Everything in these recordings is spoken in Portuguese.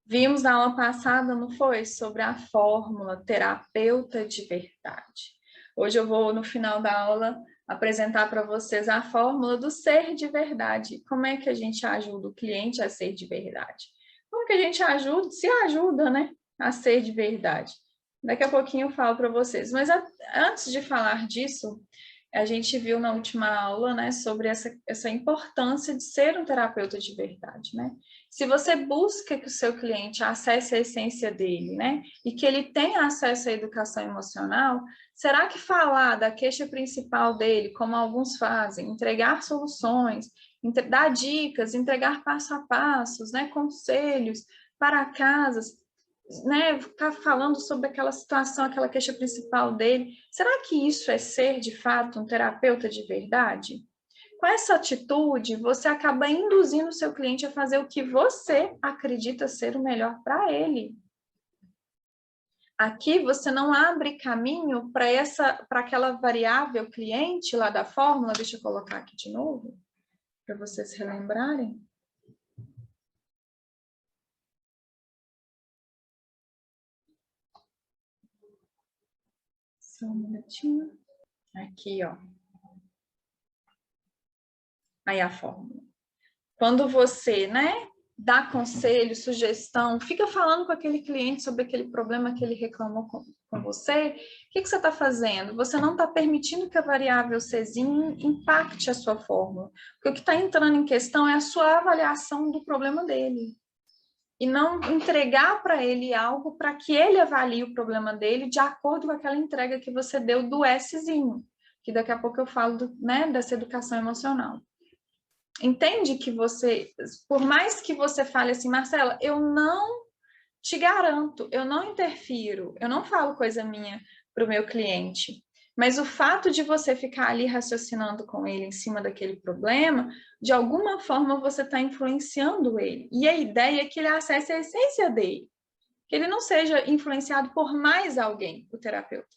Vimos na aula passada, não foi? Sobre a fórmula terapeuta de verdade. Hoje eu vou, no final da aula, apresentar para vocês a fórmula do ser de verdade. Como é que a gente ajuda o cliente a ser de verdade? Como que a gente ajuda, né? A ser de verdade. Daqui a pouquinho eu falo para vocês. Mas antes de falar disso, a gente viu na última aula, né, sobre essa importância de ser um terapeuta de verdade, né? Se você busca que o seu cliente acesse a essência dele, né, e que ele tenha acesso à educação emocional, será que falar da queixa principal dele, como alguns fazem, entregar soluções, dar dicas, entregar passo a passos, né, conselhos para casas, né, ficar falando sobre aquela situação, aquela queixa principal dele, será que isso é ser, de fato, um terapeuta de verdade? Com essa atitude, você acaba induzindo o seu cliente a fazer o que você acredita ser o melhor para ele. Aqui você não abre caminho para aquela variável cliente lá da fórmula, deixa eu colocar aqui de novo, para vocês relembrarem. Só um minutinho. Aqui, ó. Aí a fórmula. Quando você, né, dá conselho, sugestão, fica falando com aquele cliente sobre aquele problema que ele reclamou com você, o que você está fazendo? Você não está permitindo que a variável Czinho impacte a sua fórmula, porque o que está entrando em questão é a sua avaliação do problema dele. E não entregar para ele algo para que ele avalie o problema dele de acordo com aquela entrega que você deu do Szinho, que daqui a pouco eu falo né, dessa educação emocional. Entende que você, por mais que você fale assim, Marcela, eu não te garanto, eu não interfiro, eu não falo coisa minha para o meu cliente, mas o fato de você ficar ali raciocinando com ele em cima daquele problema, de alguma forma você está influenciando ele. E a ideia é que ele acesse a essência dele, que ele não seja influenciado por mais alguém, o terapeuta.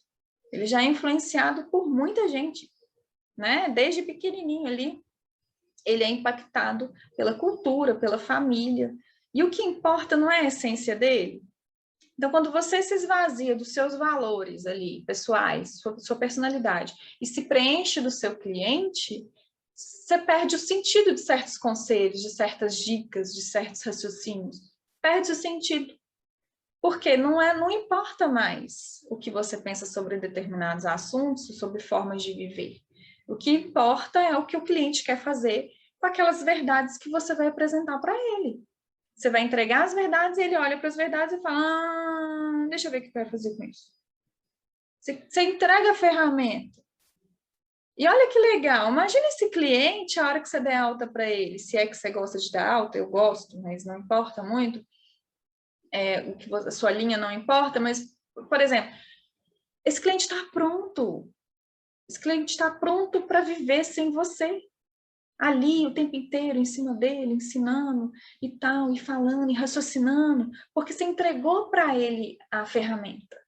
Ele já é influenciado por muita gente, né? Desde pequenininho ali, ele é impactado pela cultura, pela família. E o que importa não é a essência dele. Então, quando você se esvazia dos seus valores ali, pessoais, sua personalidade, e se preenche do seu cliente, você perde o sentido de certos conselhos, de certas dicas, de certos raciocínios. Perde o sentido. Porque não importa mais o que você pensa sobre determinados assuntos, sobre formas de viver. O que importa é o que o cliente quer fazer com aquelas verdades que você vai apresentar para ele. Você vai entregar as verdades e ele olha para as verdades e fala, deixa eu ver o que vai fazer com isso. Você entrega a ferramenta. E olha que legal, imagina esse cliente, a hora que você der alta para ele, se é que você gosta de dar alta, eu gosto, mas não importa muito, o que a sua linha não importa, mas, por exemplo, esse cliente está pronto. Esse cliente está pronto para viver sem você. Ali o tempo inteiro em cima dele, ensinando e tal, e falando, e raciocinando, porque você entregou para ele a ferramenta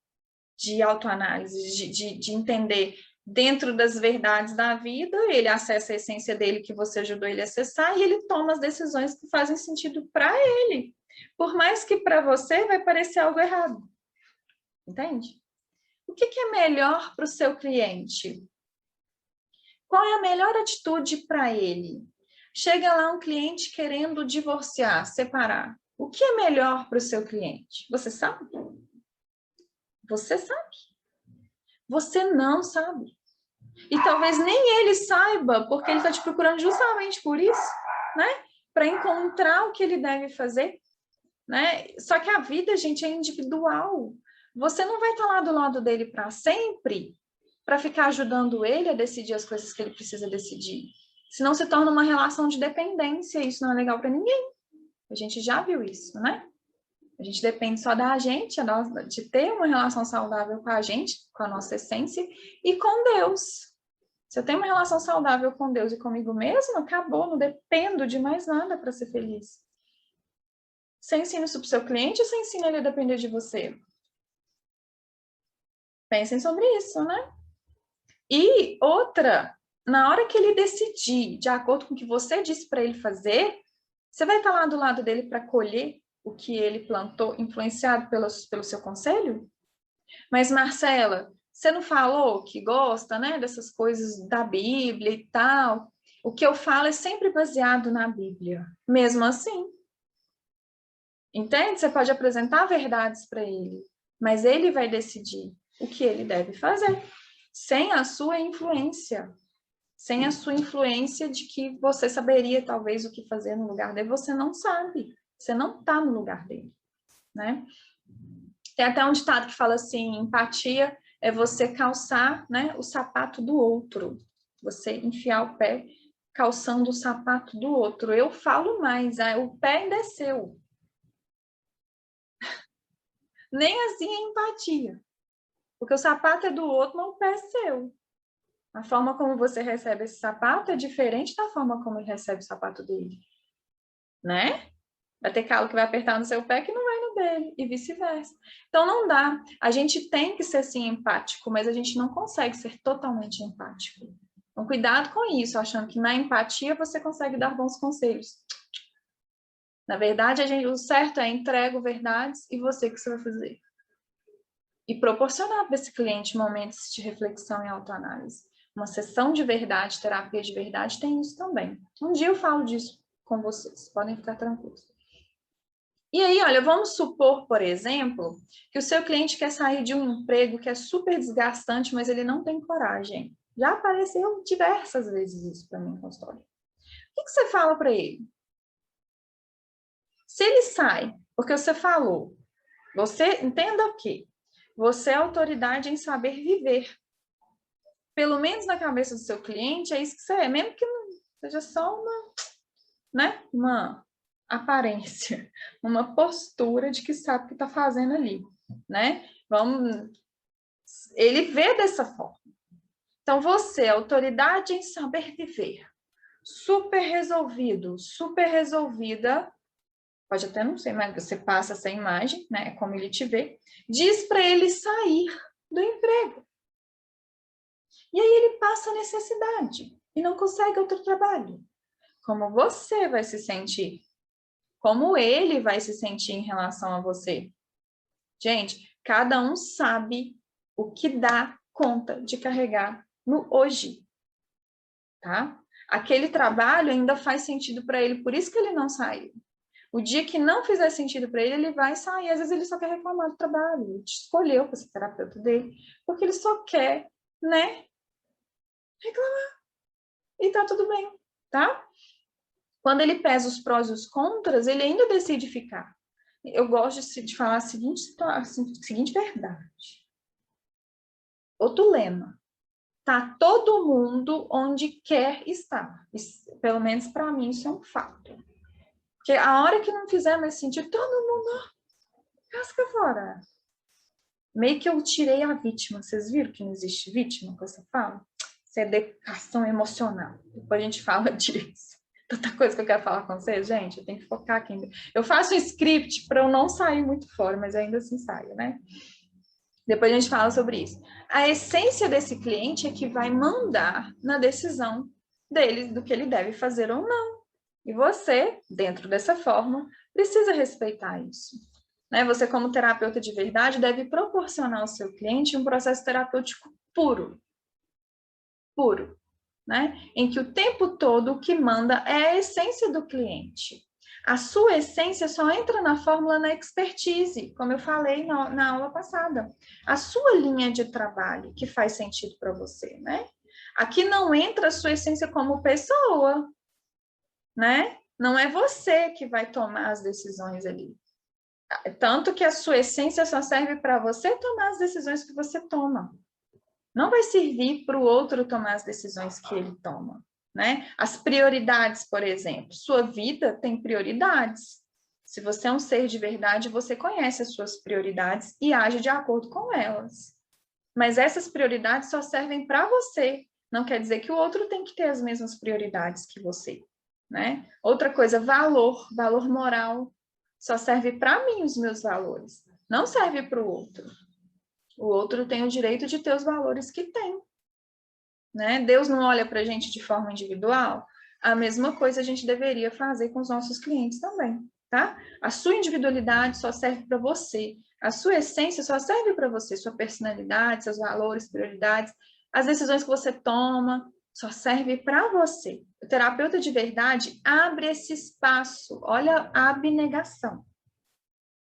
de autoanálise, de entender dentro das verdades da vida, ele acessa a essência dele que você ajudou ele a acessar e ele toma as decisões que fazem sentido para ele. Por mais que para você vai parecer algo errado. Entende? O que é melhor para o seu cliente? Qual é a melhor atitude para ele? Chega lá um cliente querendo divorciar, separar. O que é melhor para o seu cliente? Você sabe? Você sabe. Você não sabe. E talvez nem ele saiba, porque ele está te procurando justamente por isso, né? Para encontrar o que ele deve fazer, né? Só que a vida, gente, é individual. Você não vai estar lá do lado dele para sempre, para ficar ajudando ele a decidir as coisas que ele precisa decidir. Senão se torna uma relação de dependência, e isso não é legal para ninguém. A gente já viu isso, né? A gente depende só da gente, de ter uma relação saudável com a gente, com a nossa essência, e com Deus. Se eu tenho uma relação saudável com Deus e comigo mesma, acabou, não dependo de mais nada para ser feliz. Você ensina isso para o seu cliente ou você ensina ele a depender de você? Pensem sobre isso, né? E outra, na hora que ele decidir, de acordo com o que você disse para ele fazer, você vai estar lá do lado dele para colher o que ele plantou, influenciado pelo seu conselho? Mas, Marcela, você não falou que gosta, né, dessas coisas da Bíblia e tal? O que eu falo é sempre baseado na Bíblia. Mesmo assim. Entende? Você pode apresentar verdades para ele, mas ele vai decidir o que ele deve fazer, sem a sua influência. Sem a sua influência de que você saberia, talvez, o que fazer no lugar dele. Você não sabe. Você não está no lugar dele, né? Tem até um ditado que fala assim, empatia é você calçar, né, o sapato do outro. Você enfiar o pé calçando o sapato do outro. Eu falo mais, o pé ainda é seu. Nem assim é empatia. Porque o sapato é do outro, mas o pé é seu. A forma como você recebe esse sapato é diferente da forma como ele recebe o sapato dele. Né? Vai ter calo que vai apertar no seu pé que não vai no dele, e vice-versa. Então, não dá. A gente tem que ser, sim, empático, mas a gente não consegue ser totalmente empático. Então, cuidado com isso, achando que na empatia você consegue dar bons conselhos. Na verdade, o certo é entrego verdades e você que você vai fazer. E proporcionar para esse cliente momentos de reflexão e autoanálise. Uma sessão de verdade, terapia de verdade, tem isso também. Um dia eu falo disso com vocês, podem ficar tranquilos. E aí, olha, vamos supor, por exemplo, que o seu cliente quer sair de um emprego que é super desgastante, mas ele não tem coragem. Já apareceu diversas vezes isso para mim no consultório. O que você fala para ele? Se ele sai, porque você falou, você entenda o quê? Você é autoridade em saber viver. Pelo menos na cabeça do seu cliente, é isso que você é, mesmo que não seja só uma aparência, uma postura de que sabe o que está fazendo ali, né? Ele vê dessa forma. Então, você, autoridade em saber viver, super resolvido, super resolvida, pode até não ser, mas você passa essa imagem, né? Como ele te vê, diz para ele sair do emprego. E aí ele passa a necessidade e não consegue outro trabalho. Como você vai se sentir? Como ele vai se sentir em relação a você? Gente, cada um sabe o que dá conta de carregar no hoje, tá? Aquele trabalho ainda faz sentido para ele, por isso que ele não saiu. O dia que não fizer sentido para ele, ele vai sair. Às vezes ele só quer reclamar do trabalho, ele te escolheu para ser terapeuta dele, porque ele só quer, né, reclamar. E tá tudo bem, tá? Quando ele pesa os prós e os contras, ele ainda decide ficar. Eu gosto de falar a seguinte verdade. Outro lema. Tá todo mundo onde quer estar. Isso, pelo menos para mim, isso é um fato. Porque a hora que não fizer mais sentido, todo mundo casca fora. Meio que eu tirei a vítima. Vocês viram que não existe vítima com essa fala? Isso é educação emocional. Depois a gente fala disso. Tanta coisa que eu quero falar com vocês, gente. Eu tenho que focar aqui. Eu faço um script para eu não sair muito fora, mas ainda assim saio, né? Depois a gente fala sobre isso. A essência desse cliente é que vai mandar na decisão dele do que ele deve fazer ou não. E você, dentro dessa forma, precisa respeitar isso. Né? Você, como terapeuta de verdade, deve proporcionar ao seu cliente um processo terapêutico puro. Puro. Né? Em que o tempo todo o que manda é a essência do cliente. A sua essência só entra na fórmula na expertise, como eu falei na aula passada. A sua linha de trabalho que faz sentido para você, né? Aqui não entra a sua essência como pessoa, né? Não é você que vai tomar as decisões ali. Tanto que a sua essência só serve para você tomar as decisões que você toma. Não vai servir para o outro tomar as decisões que ele toma, né? As prioridades, por exemplo. Sua vida tem prioridades. Se você é um ser de verdade, você conhece as suas prioridades e age de acordo com elas. Mas essas prioridades só servem para você. Não quer dizer que o outro tem que ter as mesmas prioridades que você, né? Outra coisa, valor moral. Só serve para mim os meus valores. Não serve para o outro. O outro tem o direito de ter os valores que tem. Né? Deus não olha para a gente de forma individual? A mesma coisa a gente deveria fazer com os nossos clientes também. tá? A sua individualidade só serve para você. A sua essência só serve para você. Sua personalidade, seus valores, prioridades, as decisões que você toma, só serve para você. O terapeuta de verdade abre esse espaço. Olha a abnegação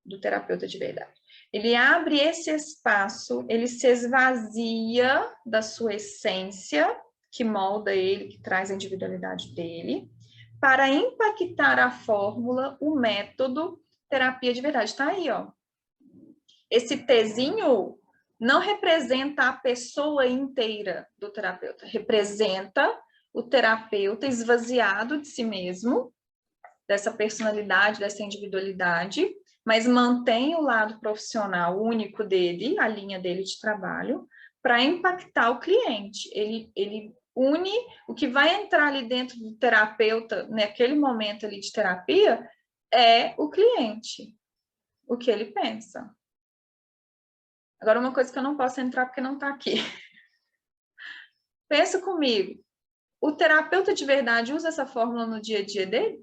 do terapeuta de verdade. Ele abre esse espaço, ele se esvazia da sua essência, que molda ele, que traz a individualidade dele, para impactar a fórmula, o método, terapia de verdade. Está aí, ó. Esse Tzinho não representa a pessoa inteira do terapeuta, representa o terapeuta esvaziado de si mesmo, dessa personalidade, dessa individualidade, mas mantém o lado profissional único dele, a linha dele de trabalho, para impactar o cliente. Ele une o que vai entrar ali dentro do terapeuta, naquele momento ali de terapia, é o cliente, o que ele pensa. Agora, uma coisa que eu não posso entrar porque não está aqui. Pensa comigo, o terapeuta de verdade usa essa fórmula no dia a dia dele?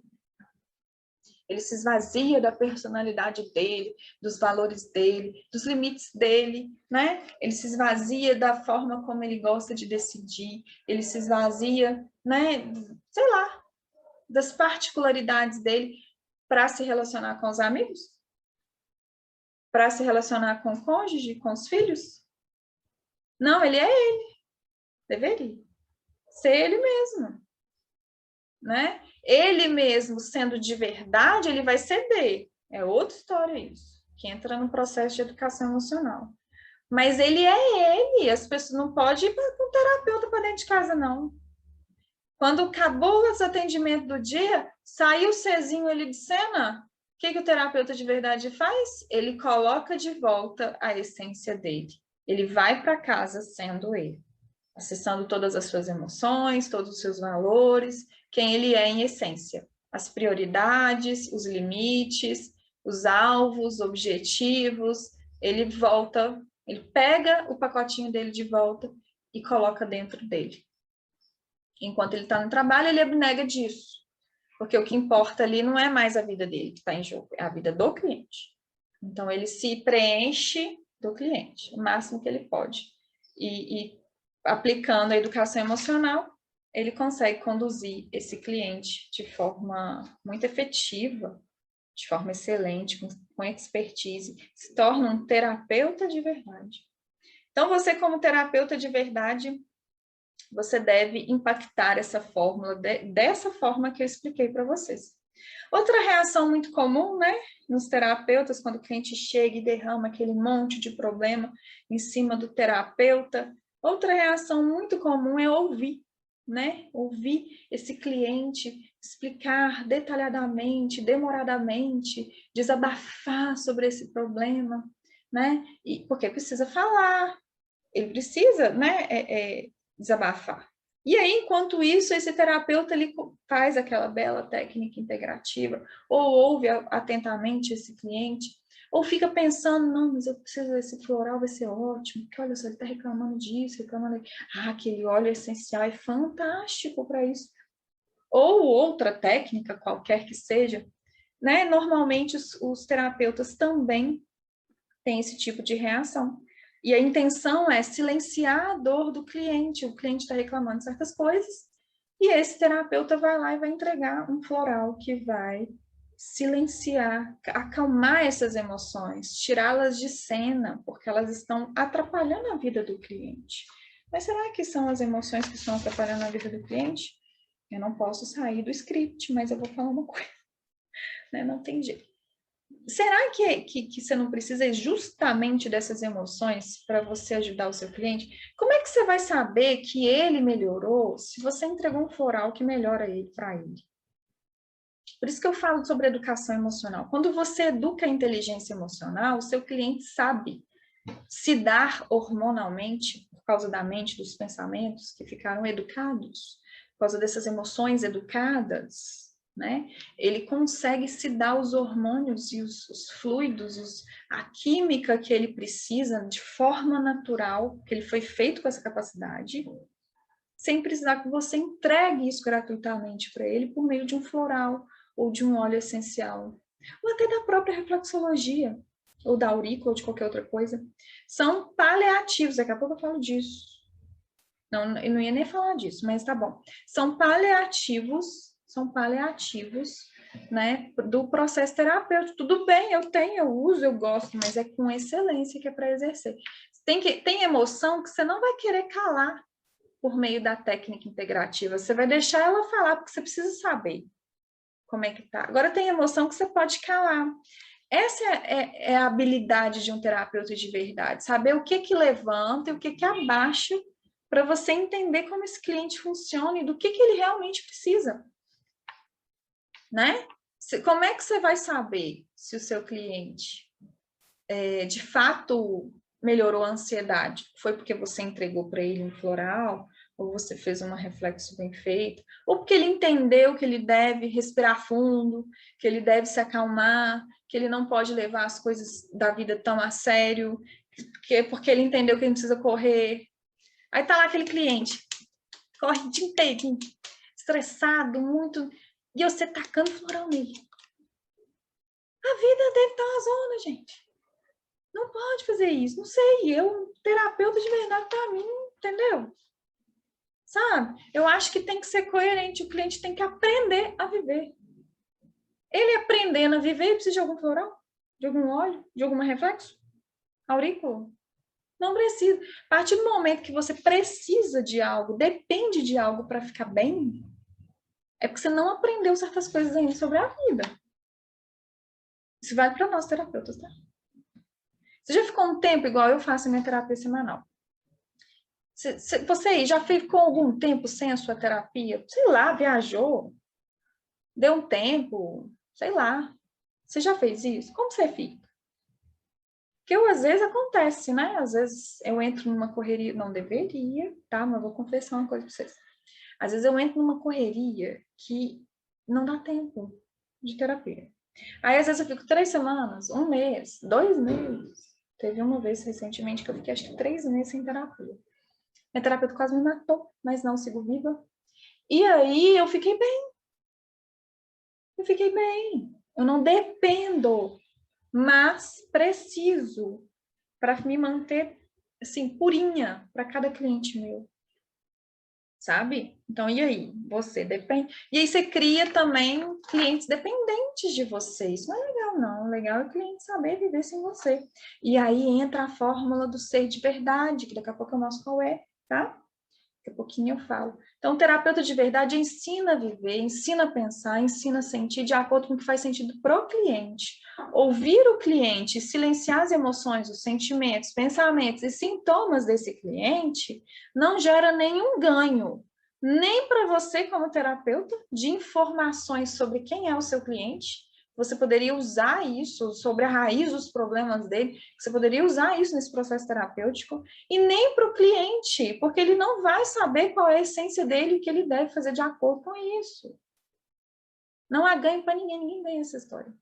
Ele se esvazia da personalidade dele, dos valores dele, dos limites dele, né? Ele se esvazia da forma como ele gosta de decidir, ele se esvazia, né? Sei lá, das particularidades dele para se relacionar com os amigos? Para se relacionar com o cônjuge, com os filhos? Não, ele é ele. Deveria ser ele mesmo, né? Ele mesmo sendo de verdade, ele vai ceder. É outra história isso, que entra no processo de educação emocional. Mas ele é ele, as pessoas não podem ir com um terapeuta para dentro de casa, não. Quando acabou os atendimentos do dia, saiu o Czinho ali de cena, o que o terapeuta de verdade faz? Ele coloca de volta a essência dele. Ele vai para casa sendo ele, acessando todas as suas emoções, todos os seus valores, quem ele é em essência. As prioridades, os limites, os alvos, objetivos, ele volta, ele pega o pacotinho dele de volta e coloca dentro dele. Enquanto ele está no trabalho, ele abnega disso. Porque o que importa ali não é mais a vida dele que está em jogo, é a vida do cliente. Então, ele se preenche do cliente, o máximo que ele pode. E aplicando a educação emocional, ele consegue conduzir esse cliente de forma muito efetiva, de forma excelente, com expertise, se torna um terapeuta de verdade. Então, você como terapeuta de verdade, você deve impactar essa fórmula dessa forma que eu expliquei para vocês. Outra reação muito comum, né, nos terapeutas, quando o cliente chega e derrama aquele monte de problema em cima do terapeuta, outra reação muito comum é ouvir, né? Ouvir esse cliente explicar detalhadamente, demoradamente, desabafar sobre esse problema, né? E porque precisa falar, ele precisa, né, desabafar. E aí, enquanto isso, esse terapeuta ele faz aquela bela técnica integrativa, ou ouve atentamente esse cliente, ou fica pensando, não, mas eu preciso desse floral, vai ser ótimo, porque olha só, ele está reclamando disso, reclamando daquilo. Ah, aquele óleo essencial é fantástico para isso. Ou outra técnica, qualquer que seja, né? Normalmente os terapeutas também têm esse tipo de reação. E a intenção é silenciar a dor do cliente. O cliente está reclamando de certas coisas e esse terapeuta vai lá e vai entregar um floral que vai silenciar, acalmar essas emoções, tirá-las de cena, porque elas estão atrapalhando a vida do cliente. Mas será que são as emoções que estão atrapalhando a vida do cliente? Eu não posso sair do script, mas eu vou falar uma coisa, né? Não tem jeito. Será que você não precisa justamente dessas emoções para você ajudar o seu cliente? Como é que você vai saber que ele melhorou se você entregou um floral que melhora ele para ele? Por isso que eu falo sobre educação emocional. Quando você educa a inteligência emocional, o seu cliente sabe se dar hormonalmente, por causa da mente, dos pensamentos que ficaram educados, por causa dessas emoções educadas, né? Ele consegue se dar os hormônios e os fluidos, a química que ele precisa de forma natural, que ele foi feito com essa capacidade, sem precisar que você entregue isso gratuitamente para ele por meio de um floral ou de um óleo essencial ou até da própria reflexologia, ou da aurícula, ou de qualquer outra coisa, são paliativos. Daqui a pouco eu falo disso. Não, eu não ia nem falar disso, mas tá bom. São paliativos, né, do processo terapêutico. Tudo bem, eu tenho, eu uso, eu gosto, mas é com excelência que é para exercer. Tem emoção que você não vai querer calar por meio da técnica integrativa. Você vai deixar ela falar, porque você precisa saber como é que tá. Agora tem emoção que você pode calar. Essa é a habilidade de um terapeuta de verdade, saber o que levanta e o que abaixa, para você entender como esse cliente funciona e do que ele realmente precisa, né? Como é que você vai saber se o seu cliente de fato melhorou a ansiedade? Foi porque você entregou para ele um floral, ou você fez uma reflexo bem feito, ou porque ele entendeu que ele deve respirar fundo, que ele deve se acalmar, que ele não pode levar as coisas da vida tão a sério, porque ele entendeu que ele precisa correr. Aí tá lá aquele cliente, corre o dia inteiro, estressado, muito, e você tacando floral nele. A vida dele tá uma zona, gente. Não pode fazer isso, não sei, eu, terapeuta de verdade pra mim, entendeu? Sabe? Eu acho que tem que ser coerente, o cliente tem que aprender a viver. Ele aprendendo a viver, ele precisa de algum floral? De algum óleo? De algum reflexo? Aurículo? Não precisa. A partir do momento que você precisa de algo, depende de algo para ficar bem, é porque você não aprendeu certas coisas ainda sobre a vida. Isso vale para nós terapeutas, tá? Você já ficou um tempo, igual eu faço a minha terapia semanal. Você aí já ficou algum tempo sem a sua terapia? Sei lá, viajou, deu um tempo, sei lá. Você já fez isso? Como você fica? Porque às vezes acontece, né? Às vezes eu entro numa correria, não deveria, tá? Mas vou confessar uma coisa para vocês. Às vezes eu entro numa correria que não dá tempo de terapia. Aí às vezes eu fico 3 semanas, 1 mês, 2 meses. Teve uma vez recentemente que eu fiquei acho que 3 meses sem terapia. Minha terapeuta quase me matou, mas não, sigo viva. E aí eu fiquei bem. Eu não dependo, mas preciso para me manter assim purinha para cada cliente meu. Sabe? Então, e aí? Você depende. E aí você cria também clientes dependentes de você. Isso não é legal, não. O legal é o cliente saber viver sem você. E aí entra a fórmula do ser de verdade, que daqui a pouco eu mostro qual é, tá? Daqui a pouquinho eu falo. Então, o terapeuta de verdade ensina a viver, ensina a pensar, ensina a sentir de acordo com o que faz sentido para o cliente. Ouvir o cliente, silenciar as emoções, os sentimentos, pensamentos e sintomas desse cliente não gera nenhum ganho, nem para você como terapeuta, de informações sobre quem é o seu cliente. Você poderia usar isso sobre a raiz dos problemas dele, você poderia usar isso nesse processo terapêutico, e nem para o cliente, porque ele não vai saber qual é a essência dele e o que ele deve fazer de acordo com isso. Não há ganho para ninguém, ninguém ganha essa história.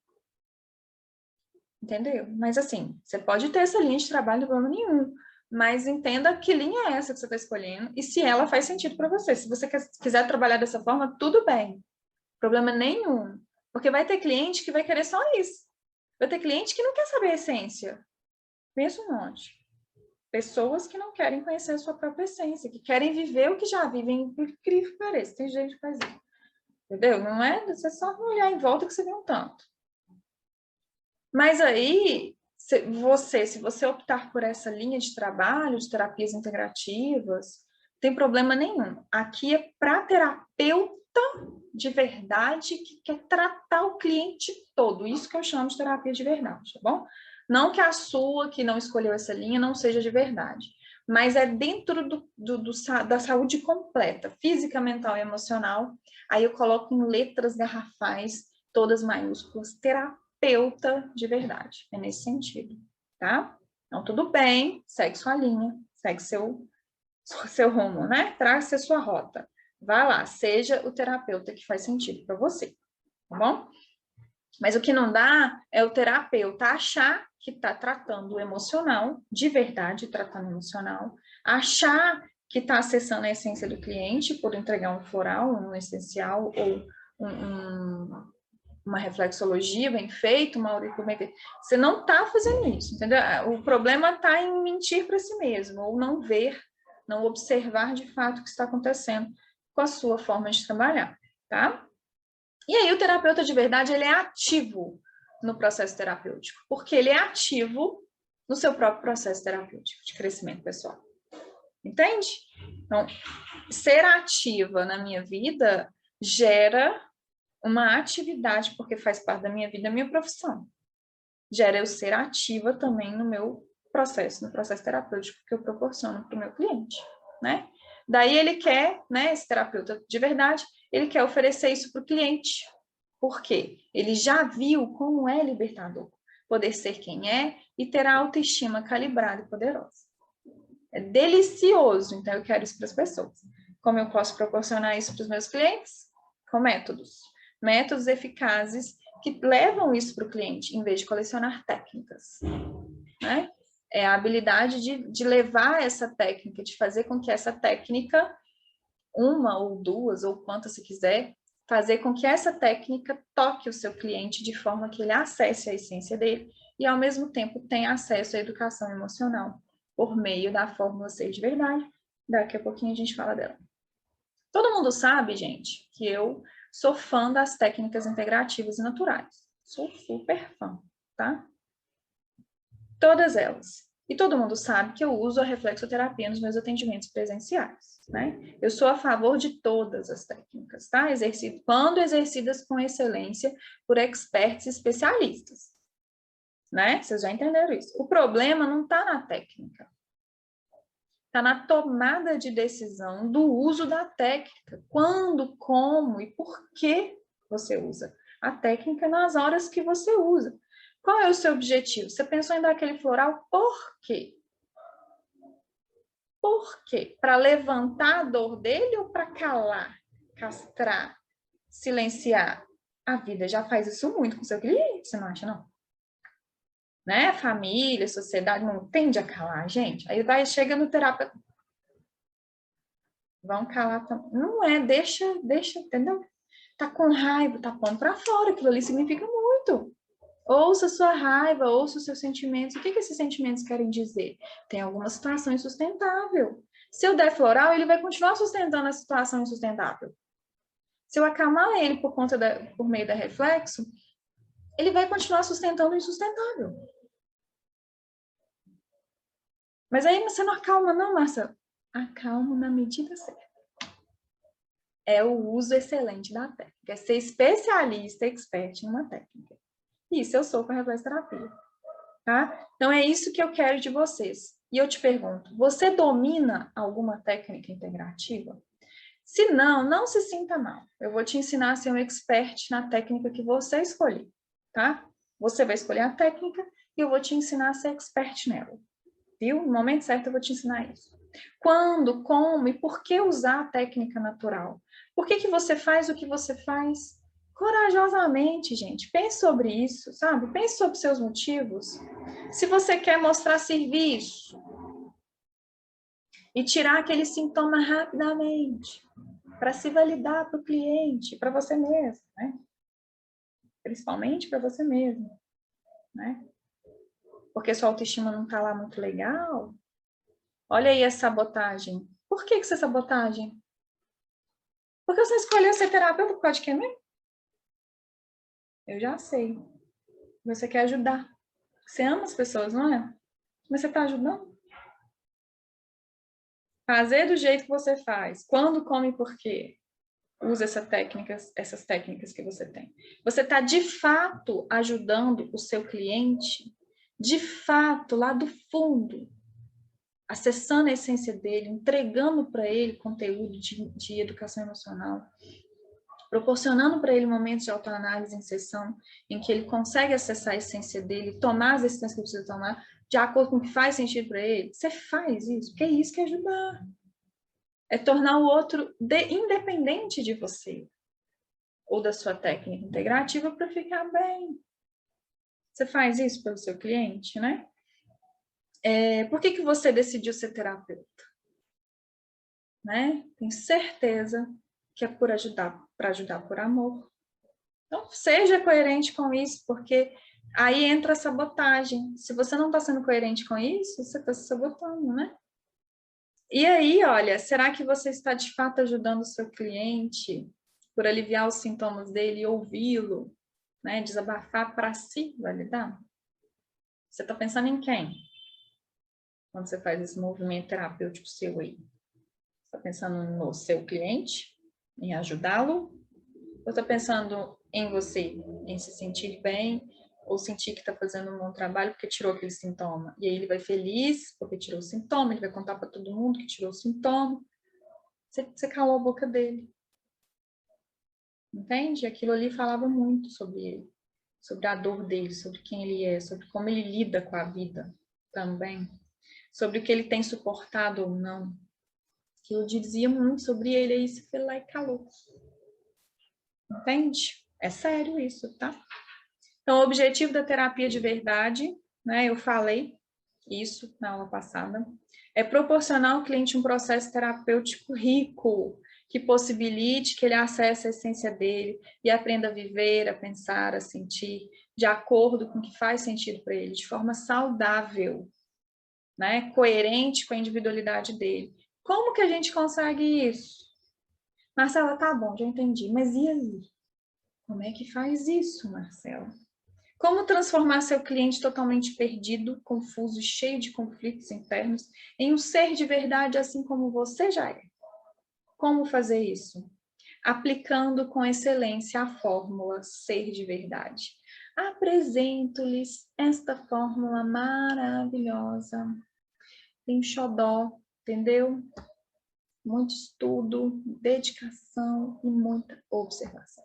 Entendeu? Mas assim, você pode ter essa linha de trabalho, não problema nenhum, mas entenda que linha é essa que você está escolhendo e se ela faz sentido para você. Se você quiser trabalhar dessa forma, tudo bem, problema nenhum. Porque vai ter cliente que vai querer só isso. Vai ter cliente que não quer saber a essência. Pensa um monte. Pessoas que não querem conhecer a sua própria essência, que querem viver o que já vivem, por incrível que pareça. Tem gente que faz isso. Entendeu? Não é você só olhar em volta que você vê um tanto. Mas aí, se você optar por essa linha de trabalho, de terapias integrativas, não tem problema nenhum. Aqui é para terapeuta de verdade que quer tratar o cliente todo. Isso que eu chamo de terapia de verdade, tá bom? Não que a sua, que não escolheu essa linha, não seja de verdade. Mas é dentro da saúde completa, física, mental e emocional. Aí eu coloco em letras garrafais, todas maiúsculas, terapeuta de verdade. É nesse sentido, tá? Então, tudo bem, segue sua linha, segue seu rumo, né? Trace a sua rota. Vá lá, seja o terapeuta que faz sentido para você, tá bom? Mas o que não dá é o terapeuta achar que está tratando o emocional, de verdade, tratando o emocional, achar que está acessando a essência do cliente por entregar um floral, um essencial ou uma reflexologia bem feita, uma auriculometria. Você não está fazendo isso, entendeu? O problema está em mentir para si mesmo, ou não ver, não observar de fato o que está acontecendo com a sua forma de trabalhar, tá? E aí o terapeuta de verdade, ele é ativo no processo terapêutico, porque ele é ativo no seu próprio processo terapêutico de crescimento pessoal. Entende? Então, ser ativa na minha vida gera uma atividade, porque faz parte da minha vida, da minha profissão. Gera eu ser ativa também no meu processo, no processo terapêutico que eu proporciono para o meu cliente, né? Daí ele quer, né, esse terapeuta de verdade, ele quer oferecer isso para o cliente. Por quê? Ele já viu como é libertador poder ser quem é e ter a autoestima calibrada e poderosa. É delicioso, então eu quero isso para as pessoas. Como eu posso proporcionar isso para os meus clientes? Com métodos. Métodos eficazes que levam isso para o cliente, em vez de colecionar técnicas. Né? É a habilidade de levar essa técnica, de fazer com que essa técnica, uma ou duas, ou quantas se quiser, fazer com que essa técnica toque o seu cliente de forma que ele acesse a essência dele e, ao mesmo tempo, tenha acesso à educação emocional por meio da fórmula Ser de Verdade. Daqui a pouquinho a gente fala dela. Todo mundo sabe, gente, que eu sou fã das técnicas integrativas e naturais. Sou super fã, tá? Todas elas. E todo mundo sabe que eu uso a reflexoterapia nos meus atendimentos presenciais, né? Eu sou a favor de todas as técnicas, tá? Quando exercidas com excelência por experts especialistas, né? Vocês já entenderam isso. O problema não está na técnica. Está na tomada de decisão do uso da técnica. Quando, como e por que você usa a técnica nas horas que você usa. Qual é o seu objetivo? Você pensou em dar aquele floral por quê? Por quê? Para levantar a dor dele ou para calar, castrar, silenciar? A vida já faz isso muito com seu cliente, você não acha, não? Né? Família, sociedade não tende a calar, gente. Aí vai, chega no terapeuta. Vão calar também. Não é, deixa, entendeu? Tá com raiva, tá pondo para fora, aquilo ali significa muito. Ouça a sua raiva, ouça os seus sentimentos. O que esses sentimentos querem dizer? Tem alguma situação insustentável. Se eu der floral, ele vai continuar sustentando a situação insustentável. Se eu acalmar ele por meio da reflexo, ele vai continuar sustentando o insustentável. Mas aí você não acalma, não, Marcelo. Acalma na medida certa. É o uso excelente da técnica. É ser especialista, expert em uma técnica. Isso eu sou com a reflexoterapia. Tá? Então, é isso que eu quero de vocês. E eu te pergunto, você domina alguma técnica integrativa? Se não, não se sinta mal. Eu vou te ensinar a ser um expert na técnica que você escolher, tá? Você vai escolher a técnica e eu vou te ensinar a ser expert nela. Viu? No momento certo eu vou te ensinar isso. Quando, como e por que usar a técnica natural? Por que você faz o que você faz? Corajosamente, gente. Pense sobre isso, sabe? Pense sobre seus motivos. Se você quer mostrar serviço e tirar aquele sintoma rapidamente, para se validar para o cliente, para você mesmo, né? Principalmente para você mesmo, né? Porque sua autoestima não está lá muito legal. Olha aí a sabotagem. Por que essa sabotagem? Porque você escolheu ser terapeuta por causa de quê mesmo? Eu já sei. Você quer ajudar. Você ama as pessoas, não é? Mas você está ajudando? Fazer do jeito que você faz. Quando, como e por quê? Usa essas técnicas que você tem. Você está, de fato, ajudando o seu cliente, de fato, lá do fundo, acessando a essência dele, entregando para ele conteúdo de educação emocional, proporcionando para ele momentos de autoanálise em sessão, em que ele consegue acessar a essência dele, tomar as decisões que ele precisa tomar, de acordo com o que faz sentido para ele. Você faz isso, porque é isso que é ajudar. É tornar o outro independente de você ou da sua técnica integrativa para ficar bem. Você faz isso pelo seu cliente, né? Por que você decidiu ser terapeuta? Né? Tenho certeza que é para ajudar por amor. Então, seja coerente com isso, porque aí entra a sabotagem. Se você não está sendo coerente com isso, você está se sabotando, né? E aí, olha, será que você está de fato ajudando o seu cliente por aliviar os sintomas dele e ouvi-lo, né? Desabafar para si, validar? Você está pensando em quem? Quando você faz esse movimento terapêutico seu aí? Você está pensando no seu cliente, em ajudá-lo? Ou está pensando em você, em se sentir bem, ou sentir que está fazendo um bom trabalho porque tirou aquele sintoma? E aí ele vai feliz porque tirou o sintoma, ele vai contar para todo mundo que tirou o sintoma. Você calou a boca dele. Entende? Aquilo ali falava muito sobre ele, sobre a dor dele, sobre quem ele é, sobre como ele lida com a vida também, sobre o que ele tem suportado ou não. Aquilo dizia muito sobre ele, aí você foi lá e calou. Entende? É sério isso, tá? Então, o objetivo da terapia de verdade, né? Eu falei isso na aula passada, é proporcionar ao cliente um processo terapêutico rico, que possibilite que ele acesse a essência dele e aprenda a viver, a pensar, a sentir, de acordo com o que faz sentido para ele, de forma saudável, né? Coerente com a individualidade dele. Como que a gente consegue isso? Marcela, tá bom, já entendi, mas e aí? Como é que faz isso, Marcela? Como transformar seu cliente totalmente perdido, confuso e cheio de conflitos internos em um ser de verdade assim como você já é? Como fazer isso? Aplicando com excelência a fórmula ser de verdade. Apresento-lhes esta fórmula maravilhosa. Tem xodó, entendeu? Muito estudo, dedicação e muita observação.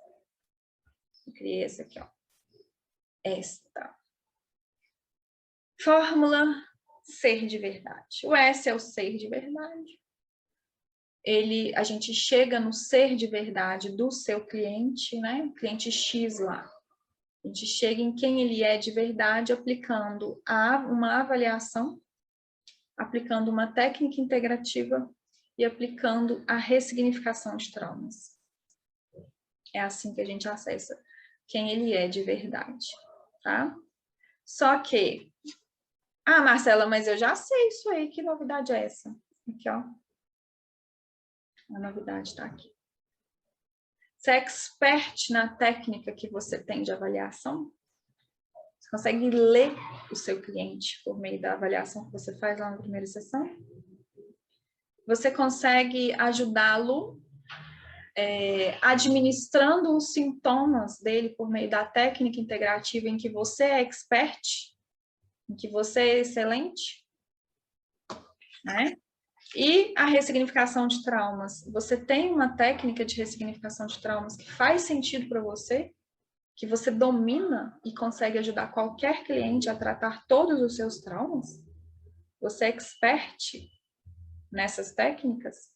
Eu criei essa aqui, ó. Esta. Fórmula ser de verdade. O S é o ser de verdade. A gente chega no ser de verdade do seu cliente, né? Cliente X lá. A gente chega em quem ele é de verdade aplicando uma avaliação, aplicando uma técnica integrativa e aplicando a ressignificação de traumas. É assim que a gente acessa quem ele é de verdade, tá? Só que, Marcela, mas eu já sei isso aí, que novidade é essa? Aqui, ó. A novidade está aqui. Você é expert na técnica que você tem de avaliação? Você consegue ler o seu cliente por meio da avaliação que você faz lá na primeira sessão? Você consegue ajudá-lo administrando os sintomas dele por meio da técnica integrativa em que você é expert? Em que você é excelente? Né? E a ressignificação de traumas. Você tem uma técnica de ressignificação de traumas que faz sentido para você? Que você domina e consegue ajudar qualquer cliente a tratar todos os seus traumas? Você é expert nessas técnicas?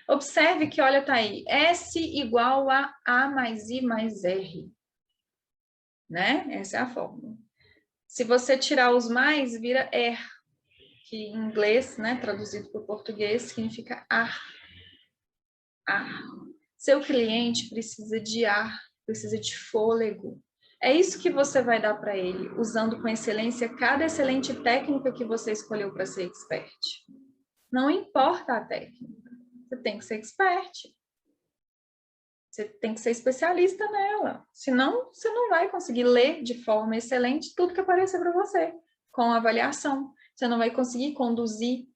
Observe que, olha, tá aí, S igual a A mais I mais R. Né? Essa é a fórmula. Se você tirar os mais, vira R, que em inglês, né, traduzido para o português, significa ar. Ar. Seu cliente precisa de ar, precisa de fôlego. É isso que você vai dar para ele, usando com excelência cada excelente técnica que você escolheu para ser expert. Não importa a técnica, você tem que ser expert. Você tem que ser especialista nela. Senão, você não vai conseguir ler de forma excelente tudo que aparecer para você, com avaliação. Você não vai conseguir conduzir,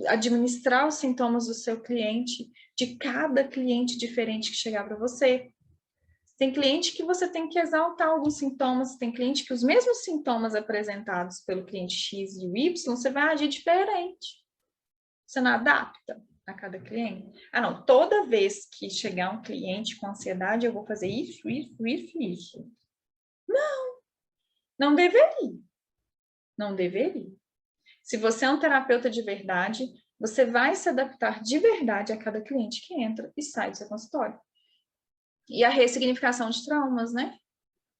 administrar os sintomas do seu cliente, de cada cliente diferente que chegar para você. Tem cliente que você tem que exaltar alguns sintomas, tem cliente que os mesmos sintomas apresentados pelo cliente X e o Y, você vai agir diferente. Você não adapta a cada cliente? Não, toda vez que chegar um cliente com ansiedade, eu vou fazer isso, isso, isso, isso. Não deveria. Não deveria. Se você é um terapeuta de verdade, você vai se adaptar de verdade a cada cliente que entra e sai do seu consultório. E a ressignificação de traumas, né?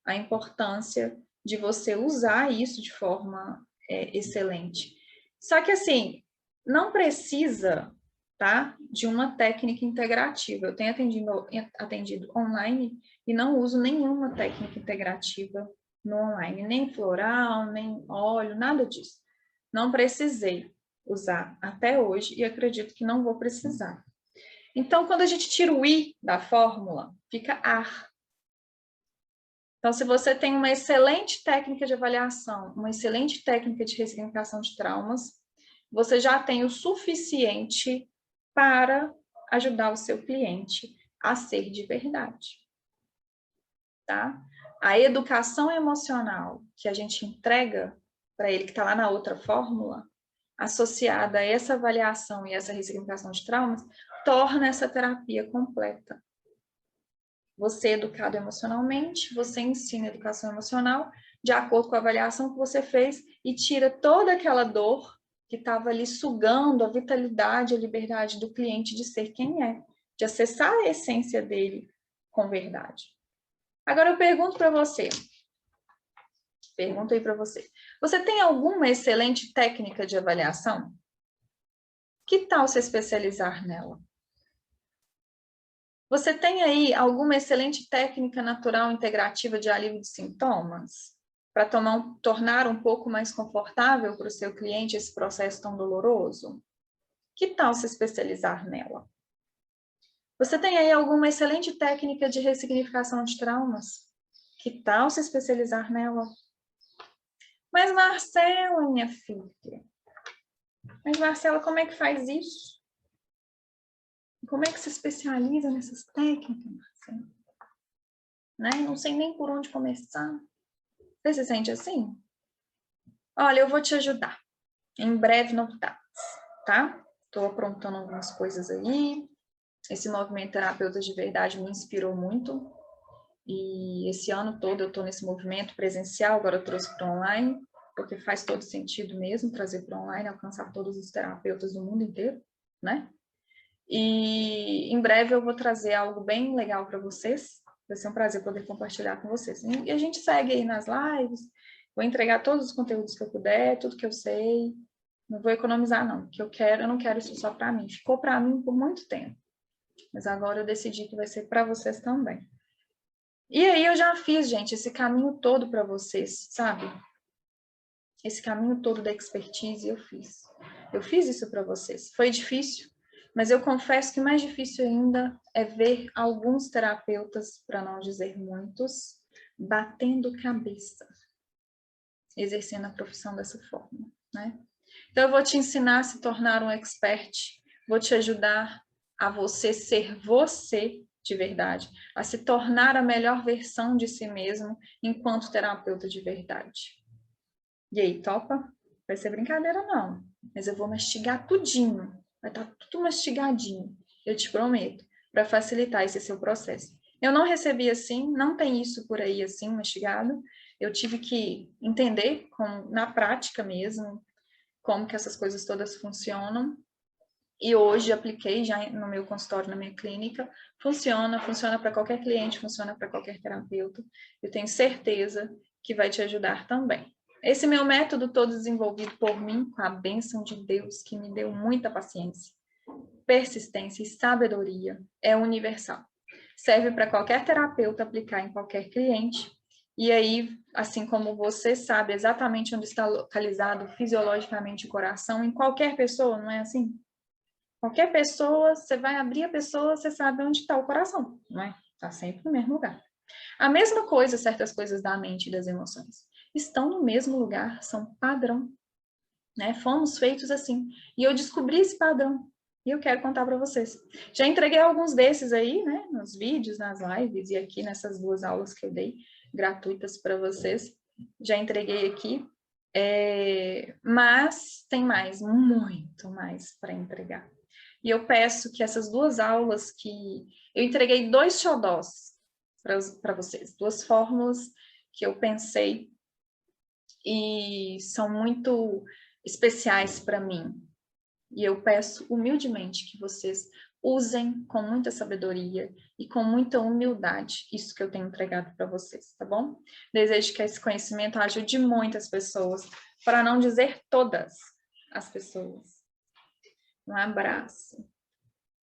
A importância de você usar isso de forma excelente. Só que assim, não precisa, tá? De uma técnica integrativa. Eu tenho atendido online e não uso nenhuma técnica integrativa no online, nem floral, nem óleo, nada disso. Não precisei usar até hoje e acredito que não vou precisar. Então, quando a gente tira o I da fórmula, fica AR. Então, se você tem uma excelente técnica de avaliação, uma excelente técnica de ressignificação de traumas, você já tem o suficiente para ajudar o seu cliente a ser de verdade. Tá? A educação emocional que a gente entrega para ele, que está lá na outra fórmula, associada a essa avaliação e essa ressignificação de traumas, torna essa terapia completa. Você é educado emocionalmente, você ensina educação emocional de acordo com a avaliação que você fez e tira toda aquela dor que estava ali sugando a vitalidade, a liberdade do cliente de ser quem é, de acessar a essência dele com verdade. Agora eu pergunto para você, você tem alguma excelente técnica de avaliação? Que tal se especializar nela? Você tem aí alguma excelente técnica natural integrativa de alívio de sintomas? Para tornar um pouco mais confortável para o seu cliente esse processo tão doloroso? Que tal se especializar nela? Você tem aí alguma excelente técnica de ressignificação de traumas? Que tal se especializar nela? Mas, Marcela, minha filha, como é que faz isso? Como é que se especializa nessas técnicas, Marcela? Né? Não sei nem por onde começar. Você se sente assim? Olha, eu vou te ajudar. Em breve, novidades, tá? Estou aprontando algumas coisas aí. Esse movimento Terapeutas de Verdade me inspirou muito. E esse ano todo eu estou nesse movimento presencial, agora eu trouxe para online, porque faz todo sentido mesmo trazer para online, alcançar todos os terapeutas do mundo inteiro, né? E em breve eu vou trazer algo bem legal para vocês. Vai ser um prazer poder compartilhar com vocês. E a gente segue aí nas lives, vou entregar todos os conteúdos que eu puder, tudo que eu sei. Não vou economizar não, porque eu não quero isso só para mim. Ficou para mim por muito tempo. Mas agora eu decidi que vai ser para vocês também. E aí eu já fiz, gente, esse caminho todo para vocês, sabe? Esse caminho todo da expertise eu fiz. Eu fiz isso para vocês. Foi difícil, mas eu confesso que mais difícil ainda é ver alguns terapeutas, para não dizer muitos, batendo cabeça, exercendo a profissão dessa forma, né? Então eu vou te ensinar a se tornar um expert, vou te ajudar a você ser você de verdade, a se tornar a melhor versão de si mesmo enquanto terapeuta de verdade. E aí, topa? Vai ser brincadeira não, mas eu vou mastigar tudinho, vai estar tudo mastigadinho, eu te prometo, para facilitar esse seu processo. Eu não recebi assim, não tem isso por aí assim, mastigado, eu tive que entender na prática mesmo, como que essas coisas todas funcionam, e hoje apliquei já no meu consultório, na minha clínica, funciona para qualquer cliente, funciona para qualquer terapeuta, eu tenho certeza que vai te ajudar também. Esse meu método todo desenvolvido por mim, com a bênção de Deus, que me deu muita paciência, persistência e sabedoria, é universal. Serve para qualquer terapeuta aplicar em qualquer cliente, e aí, assim como você sabe exatamente onde está localizado fisiologicamente o coração, em qualquer pessoa, não é assim? Qualquer pessoa, você vai abrir a pessoa, você sabe onde está o coração, não é? Está sempre no mesmo lugar. A mesma coisa, certas coisas da mente e das emoções. Estão no mesmo lugar, são padrão, né? Fomos feitos assim. E eu descobri esse padrão, e eu quero contar para vocês. Já entreguei alguns desses aí, né? Nos vídeos, nas lives, e aqui nessas 2 aulas que eu dei, gratuitas para vocês. Já entreguei aqui. Mas tem mais, muito mais para entregar. E eu peço que essas 2 aulas que... Eu entreguei 2 xodós para vocês, 2 fórmulas que eu pensei e são muito especiais para mim. E eu peço humildemente que vocês usem com muita sabedoria e com muita humildade isso que eu tenho entregado para vocês, tá bom? Desejo que esse conhecimento ajude muitas pessoas, para não dizer todas as pessoas. Um abraço.